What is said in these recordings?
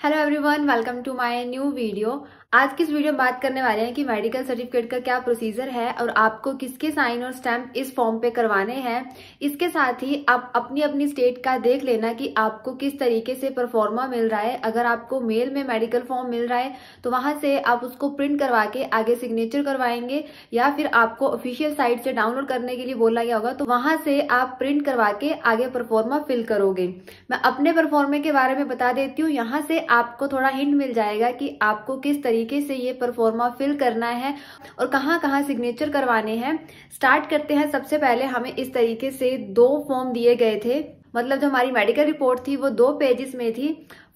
Hello everyone, welcome to my new video. आज की इस वीडियो में बात करने वाले हैं कि मेडिकल सर्टिफिकेट का क्या प्रोसीजर है और आपको किसके साइन और स्टैंप इस फॉर्म पे करवाने हैं। इसके साथ ही आप अपनी अपनी स्टेट का देख लेना कि आपको किस तरीके से परफॉर्मा मिल रहा है। अगर आपको मेल में मेडिकल फॉर्म मिल रहा है तो वहां से आप उसको प्रिंट करवा के आगे सिग्नेचर करवाएंगे, या फिर आपको ऑफिशियल साइट से डाउनलोड करने के लिए बोला गया होगा तो वहां से आप प्रिंट करवा के आगे परफॉर्मा फिल करोगे। मैं अपने परफॉर्मे के बारे में बता देती हूँ, यहाँ से आपको थोड़ा हिंट मिल जाएगा कि आपको किस तरीके से ये परफॉर्मा फिल करना है और कहाँ कहाँ सिग्नेचर करवाने हैं। स्टार्ट करते हैं। सबसे पहले हमें इस तरीके से 2 फॉर्म दिए गए थे, मतलब जो हमारी मेडिकल रिपोर्ट थी वो 2 पेजेस में थी।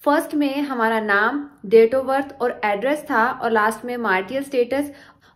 फर्स्ट में हमारा नाम, डेट ऑफ बर्थ और एड्रेस था और लास्ट में मैरिटल स्टेटस।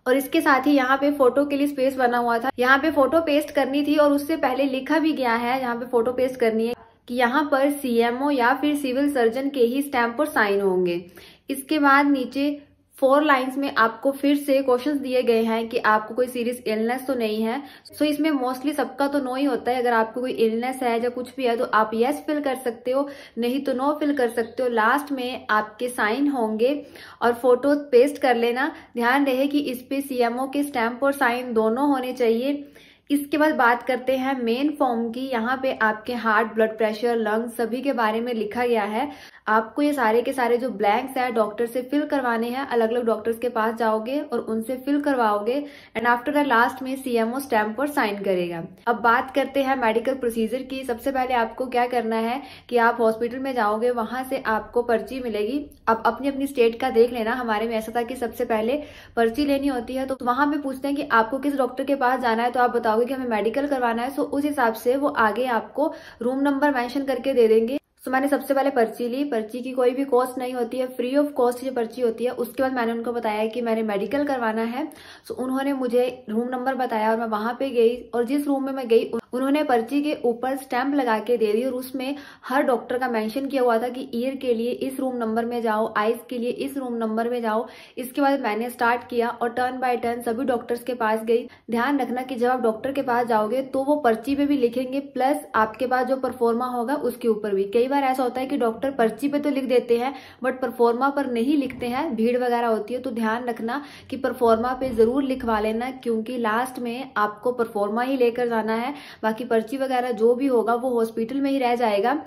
और इसके साथ ही यहाँ पे फोटो के लिए स्पेस बना हुआ था, यहाँ पे फोटो पेस्ट करनी थी और उससे पहले लिखा भी गया है यहाँ पे फोटो पेस्ट करनी है कि यहाँ पर सीएमओ या फिर सिविल सर्जन के ही स्टैंप और साइन होंगे। इसके बाद नीचे 4 लाइंस में आपको फिर से क्वेश्चंस दिए गए हैं कि आपको कोई सीरियस इलनेस तो नहीं है। सो इसमें मोस्टली सबका तो नो ही होता है। अगर आपको कोई इलनेस है या कुछ भी है तो आप यस फिल कर सकते हो, नहीं तो नो फिल कर सकते हो। लास्ट में आपके साइन होंगे और फोटो पेस्ट कर लेना। ध्यान रहे कि इस पे सीएमओ के स्टैंप और साइन दोनों होने चाहिए। इसके बाद बात करते हैं मेन फॉर्म की। यहाँ पे आपके हार्ट, ब्लड प्रेशर, लंग्स सभी के बारे में लिखा गया है। आपको ये सारे के सारे जो ब्लैंक्स है डॉक्टर से फिल करवाने हैं। अलग अलग डॉक्टर्स के पास जाओगे और उनसे फिल करवाओगे एंड आफ्टर द लास्ट में सीएमओ स्टैंप और साइन करेगा। अब बात करते हैं मेडिकल प्रोसीजर की। सबसे पहले आपको क्या करना है कि आप हॉस्पिटल में जाओगे, वहां से आपको पर्ची मिलेगी। आप अपनी अपनी स्टेट का देख लेना। हमारे में ऐसा था कि सबसे पहले पर्ची लेनी होती है तो वहां पे पूछते हैं कि आपको किस डॉक्टर के पास जाना है, तो आप बताओगे कि हमें मेडिकल करवाना है। सो उस हिसाब से वो आगे आपको रूम नंबर मेंशन करके दे देंगे। तो मैंने सबसे पहले पर्ची ली। पर्ची की कोई भी कॉस्ट नहीं होती है, फ्री ऑफ कॉस्ट ये पर्ची होती है। उसके बाद मैंने उनको बताया कि मैंने मेडिकल करवाना है। सो उन्होंने मुझे रूम नंबर बताया और मैं वहां पे गई और जिस रूम में मैं गई उन्होंने पर्ची के ऊपर स्टैंप लगा के दे दी और उसमें हर डॉक्टर का मेंशन किया हुआ था कि ईयर के लिए इस रूम नंबर में जाओ, आइज के लिए इस रूम नंबर में जाओ। इसके बाद मैंने स्टार्ट किया और टर्न बाय टर्न सभी डॉक्टर्स के पास गई। ध्यान रखना कि जब आप डॉक्टर के पास जाओगे तो वो पर्ची पे भी लिखेंगे, प्लस आपके पास जो परफॉर्मा होगा उसके ऊपर भी। कई बार ऐसा होता है कि डॉक्टर पर्ची पे तो लिख देते हैं बट परफॉर्मा पर नहीं लिखते हैं, भीड़ वगैरह होती है। तो ध्यान रखना कि परफॉर्मा पे जरूर लिखवा लेना, क्योंकि लास्ट में आपको परफॉर्मा ही लेकर जाना है। बाकी पर्ची वगैरह जो भी होगा वो हॉस्पिटल में ही रह जाएगा।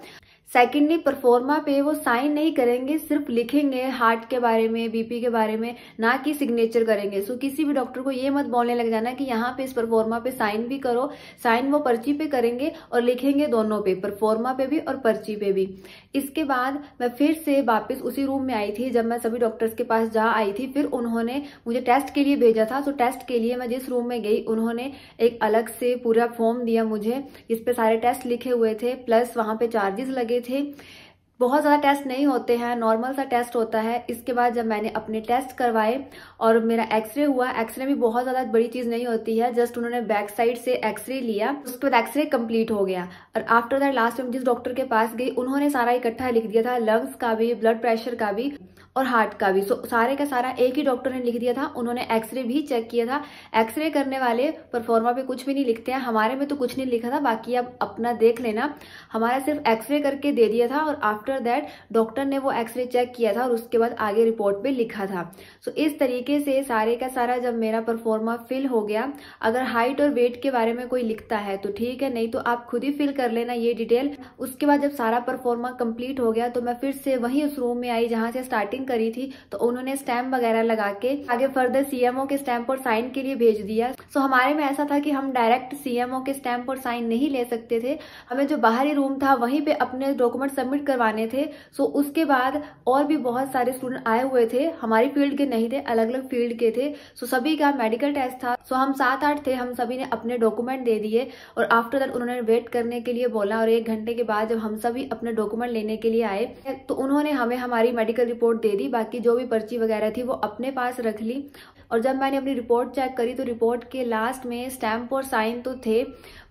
सेकेंडली, परफॉर्मा पे वो साइन नहीं करेंगे, सिर्फ लिखेंगे हार्ट के बारे में, बीपी के बारे में, ना कि सिग्नेचर करेंगे। सो किसी भी डॉक्टर को ये मत बोलने लग जाना कि यहाँ पे इस परफॉर्मा पे साइन भी करो। साइन वो पर्ची पे करेंगे और लिखेंगे दोनों पे, परफॉर्मा पे भी और पर्ची पे भी। इसके बाद मैं फिर से वापस उसी रूम में आई थी जब मैं सभी डॉक्टर्स के पास जा आई थी। फिर उन्होंने मुझे टेस्ट के लिए भेजा था। सो टेस्ट के लिए मैं जिस रूम में गई उन्होंने एक अलग से पूरा फॉर्म दिया मुझे, इस पे सारे टेस्ट लिखे हुए थे, प्लस वहां पे चार्जेस लगे थे। बहुत ज्यादा टेस्ट नहीं होते हैं, नॉर्मल सा टेस्ट होता है। इसके बाद जब मैंने अपने टेस्ट करवाए और मेरा एक्सरे हुआ, एक्सरे भी बहुत ज्यादा बड़ी चीज नहीं होती है, जस्ट उन्होंने बैक साइड से एक्सरे लिया, उसके बाद एक्सरे कंप्लीट हो गया। और आफ्टर दैट लास्ट में जिस डॉक्टर के पास गई उन्होंने सारा इकट्ठा लिख दिया था, लंग्स का भी, ब्लड प्रेशर का भी और हार्ट का भी। सो सारे का सारा एक ही डॉक्टर ने लिख दिया था। उन्होंने एक्सरे भी चेक किया था। एक्सरे करने वाले परफॉर्मा पे कुछ भी नहीं लिखते हैं, हमारे में तो कुछ नहीं लिखा था, बाकी आप अपना देख लेना। हमारा सिर्फ एक्सरे करके दे दिया था और आफ्टर दैट डॉक्टर ने वो एक्सरे चेक किया था और उसके बाद आगे रिपोर्ट पे लिखा था। सो इस तरीके से सारे का सारा जब मेरा परफॉर्मा फिल हो गया, अगर हाइट और वेट के बारे में कोई लिखता है तो ठीक है, नहीं तो आप खुद ही फिल कर लेना ये डिटेल। उसके बाद जब सारा परफॉर्मा कंप्लीट हो गया तो मैं फिर से वही उस रूम में आई जहां से स्टार्टिंग करी थी। तो उन्होंने स्टैम्प वगैरह लगा के आगे फर्दर सीएमओ के स्टैंप और साइन के लिए भेज दिया। सो हमारे में ऐसा था कि हम डायरेक्ट सीएमओ के स्टैंप और साइन नहीं ले सकते थे, हमें जो बाहरी रूम था वहीं पे अपने डॉक्यूमेंट सबमिट करवाने थे। सो उसके बाद और भी बहुत सारे स्टूडेंट आए हुए थे, हमारी फील्ड के नहीं थे, अलग अलग फील्ड के थे। सो सभी का मेडिकल टेस्ट था। सो हम 7-8 थे, हम सभी ने अपने डॉक्यूमेंट दे दिए और आफ्टर दैट उन्होंने वेट करने के लिए बोला। और 1 घंटे के बाद जब हम सभी अपने डॉक्यूमेंट लेने के लिए आए तो उन्होंने हमें हमारी मेडिकल रिपोर्ट दे दी। बाकी जो भी पर्ची वगैरह थी वो अपने पास रख ली। और जब मैंने अपनी रिपोर्ट चेक करी तो रिपोर्ट के लास्ट में स्टैंप और साइन तो थे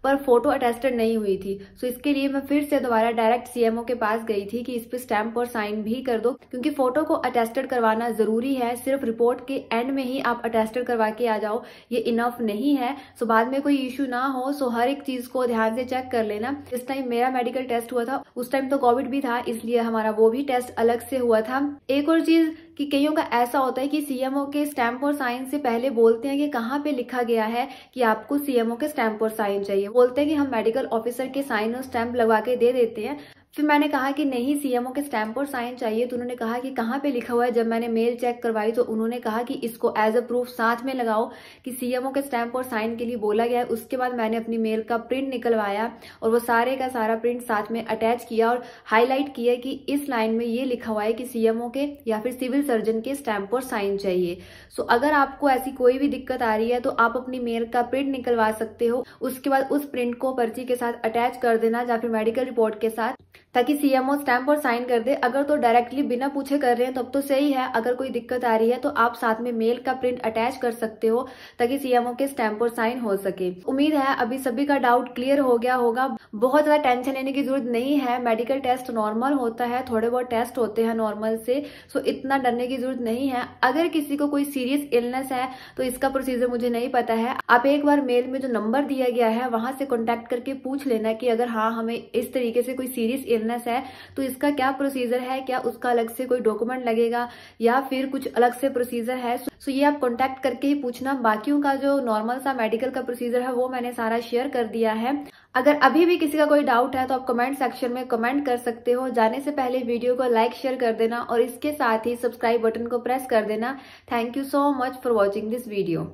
पर फोटो अटेस्टेड नहीं हुई थी। सो इसके लिए मैं फिर से दोबारा डायरेक्ट सीएमओ के पास गई थी कि इस पे स्टैंप और साइन भी कर दो, क्योंकि फोटो को अटेस्टेड करवाना जरूरी है। सिर्फ रिपोर्ट के एंड में ही आप अटेस्टेड करवा के आ जाओ, ये इनफ नहीं है। सो बाद में कोई इशू ना हो, सो हर एक चीज को ध्यान से चेक कर लेना। इस टाइम मेरा मेडिकल टेस्ट हुआ था, उस टाइम तो कोविड भी था, इसलिए हमारा वो भी टेस्ट अलग से हुआ था। एक और चीज कि कईयों का ऐसा होता है कि सीएमओ के स्टैंप और साइन से पहले बोलते हैं कि कहाँ पे लिखा गया है कि आपको सीएमओ के स्टैंप और साइन चाहिए। बोलते हैं कि हम मेडिकल ऑफिसर के साइन और स्टैंप लगवा के दे देते हैं। फिर मैंने कहा कि नहीं, सीएमओ के स्टैंप और साइन चाहिए। तो उन्होंने कहा कि कहाँ पे लिखा हुआ है। जब मैंने मेल चेक करवाई तो उन्होंने कहा कि इसको एज अ प्रूफ साथ में लगाओ कि सीएमओ के स्टैंप और साइन के लिए बोला गया है। उसके बाद मैंने अपनी मेल का प्रिंट निकलवाया और वो सारे का सारा प्रिंट साथ में अटैच किया और हाईलाइट किया कि इस लाइन में ये लिखा हुआ है कि सीएमओ के या फिर सिविल सर्जन के स्टैंप और साइन चाहिए। सो अगर आपको ऐसी कोई भी दिक्कत आ रही है तो आप अपनी मेल का प्रिंट निकलवा सकते हो। उसके बाद उस प्रिंट को पर्ची के साथ अटैच कर देना या फिर मेडिकल रिपोर्ट के साथ, ताकि सीएमओ स्टैंप और साइन कर दे। अगर तो डायरेक्टली बिना पूछे कर रहे हैं तब तो सही है। अगर कोई दिक्कत आ रही है तो आप साथ में मेल का प्रिंट अटैच कर सकते हो ताकि सीएमओ के स्टैंप और साइन हो सके। उम्मीद है अभी सभी का डाउट क्लियर हो गया होगा। बहुत ज्यादा टेंशन लेने की जरूरत नहीं है। मेडिकल टेस्ट नॉर्मल होता है, थोड़े बहुत टेस्ट होते हैं नॉर्मल से, सो इतना डरने की जरूरत नहीं है। अगर किसी को कोई सीरियस इलनेस है तो इसका प्रोसीजर मुझे नहीं पता है। आप एक बार मेल में जो नंबर दिया गया है वहां से कॉन्टेक्ट करके पूछ लेना कि अगर हाँ हमें इस तरीके से कोई सीरियस इलनेस है तो इसका क्या प्रोसीजर है, क्या उसका अलग से कोई डॉक्यूमेंट लगेगा या फिर कुछ अलग से प्रोसीजर है। सो ये आप कांटेक्ट करके ही पूछना। बाकियों का जो नॉर्मल सा मेडिकल का प्रोसीजर है वो मैंने सारा शेयर कर दिया है। अगर अभी भी किसी का कोई डाउट है तो आप कमेंट सेक्शन में कमेंट कर सकते हो। जाने से पहले वीडियो को लाइक शेयर कर देना और इसके साथ ही सब्सक्राइब बटन को प्रेस कर देना। Thank you so much for watching this video.